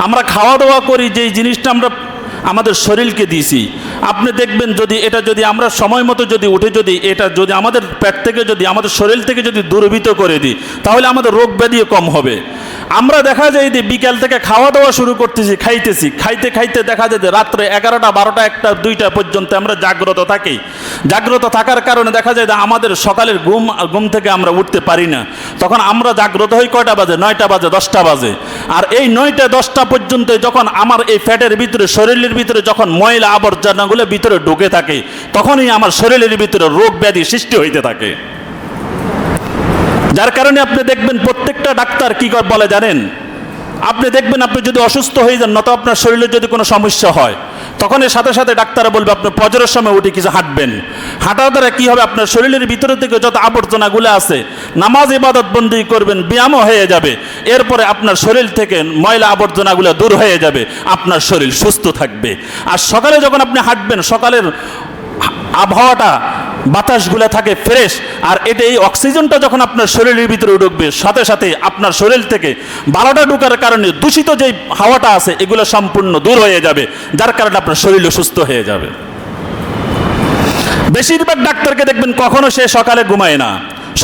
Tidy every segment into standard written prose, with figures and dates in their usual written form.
আমরা খাওয়া দাওয়া করি যেই জিনিসটা আমরা আমাদের শরীরকে দিয়েছি, আপনি দেখবেন যদি আমরা সময় মতো উঠে এটা আমাদের পেট থেকে আমাদের শরীর থেকে দুর্বৃত করে দিই, তাহলে আমাদের রোগ ব্যাধিও কম হবে। আমরা দেখা যায় যে বিকাল থেকে খাওয়া দাওয়া শুরু করতেছি, খাইতে খাইতে দেখা যায় যে রাত্রে 11টা 12টা 1টা 2টা পর্যন্ত আমরা জাগ্রত থাকি। জাগ্রত থাকার কারণে দেখা যায় যে আমাদের সকালের ঘুম থেকে আমরা উঠতে পারি না। তখন আমরা জাগ্রত হই কয়টা বাজে? 9টা বাজে, 10টা বাজে। আর এই 9টা 10টা পর্যন্ত যখন আমার এই ফ্যাটের ভিতরে, শরীরের ভিতরে যখন ময়লা আবর্জনাগুলো ভিতরে ঢুকে থাকে, তখনই আমার শরীরের ভিতরে রোগ ব্যাধি সৃষ্টি হইতে থাকে। যার কারণে আপনি দেখবেন প্রত্যেকটা ডাক্তার কি বলে জানেন? আপনি দেখবেন আপনি যদি অসুস্থ হয়ে যান, নয়তো আপনার শরীরে যদি কোনো সমস্যা হয়, তখন এর সাথে সাথে ডাক্তাররা বলবে আপনি ফজরের সময় উঠে কিছু হাঁটবেন। হাঁটার দ্বারা কি হবে? আপনার শরীরের ভিতরে থেকে যত আবর্জনাগুলো আছে, নামাজ ইবাদত বন্দি করবেন, ব্যায়ামও হয়ে যাবে। এরপরে আপনার শরীর থেকে ময়লা আবর্জনাগুলো দূর হয়ে যাবে, আপনার শরীর সুস্থ থাকবে। আর সকালে যখন আপনি হাঁটবেন, সকালের আবহাওয়াটা, বাতাসগুলো থাকে ফ্রেশ, আর এই অক্সিজেনটা যখন আপনার শরীরের ভিতরে ঢুকবে, সাথে সাথে আপনার শরীর থেকে বারোটা ঢোকার কারণে দূষিত যে হাওয়াটা আছে এগুলো সম্পূর্ণ দূর হয়ে যাবে, যার কারণে আপনার শরীরও সুস্থ হয়ে যাবে। বেশিরভাগ ডাক্তারকে দেখবেন কখনো সে সকালে ঘুমায় না,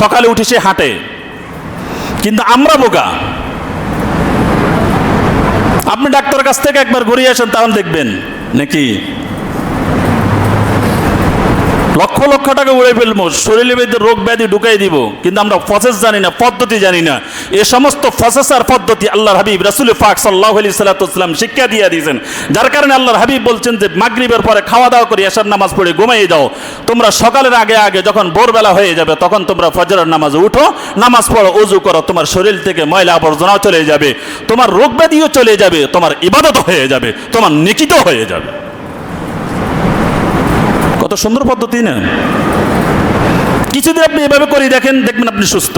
সকালে উঠে সে হাঁটে। কিন্তু আমরা বোকা। আপনি ডাক্তারের কাছ থেকে একবার ঘুরিয়ে আসেন, তাহলে দেখবেন নাকি লক্ষ লক্ষ টাকা উড়ে ফেলবো, শরীরের মধ্যে রোগ ব্যাধি ঢুকাই দিব, কিন্তু আমরা প্রসেস জানি না, পদ্ধতি জানি না। এ সমস্ত প্রসেস আর পদ্ধতি আল্লাহর হাবিব রাসূল পাক সাল্লাল্লাহু আলাইহি সাল্লাম শিক্ষা দিয়ে দিয়েছেন। যার কারণে আল্লাহর হাবিব বলছেন যে মাগরিবের পরে খাওয়া দাওয়া করে এশার নামাজ পড়ে ঘুমিয়ে যাও। তোমরা সকালের আগে আগে যখন ভোরবেলা হয়ে যাবে, তখন তোমরা ফজরের নামাজে উঠো, নামাজ পড়ো, ওযু করো, তোমার শরীর থেকে ময়লা আবর্জনাও চলে যাবে, তোমার রোগ ব্যাধিও চলে যাবে, তোমার ইবাদত হয়ে যাবে, তোমার নেকিত হয়ে যাবে। কত সুন্দর পদ্ধতি না? কিছুদিন আপনি এভাবে করে দেখেন, দেখবেন আপনি সুস্থ।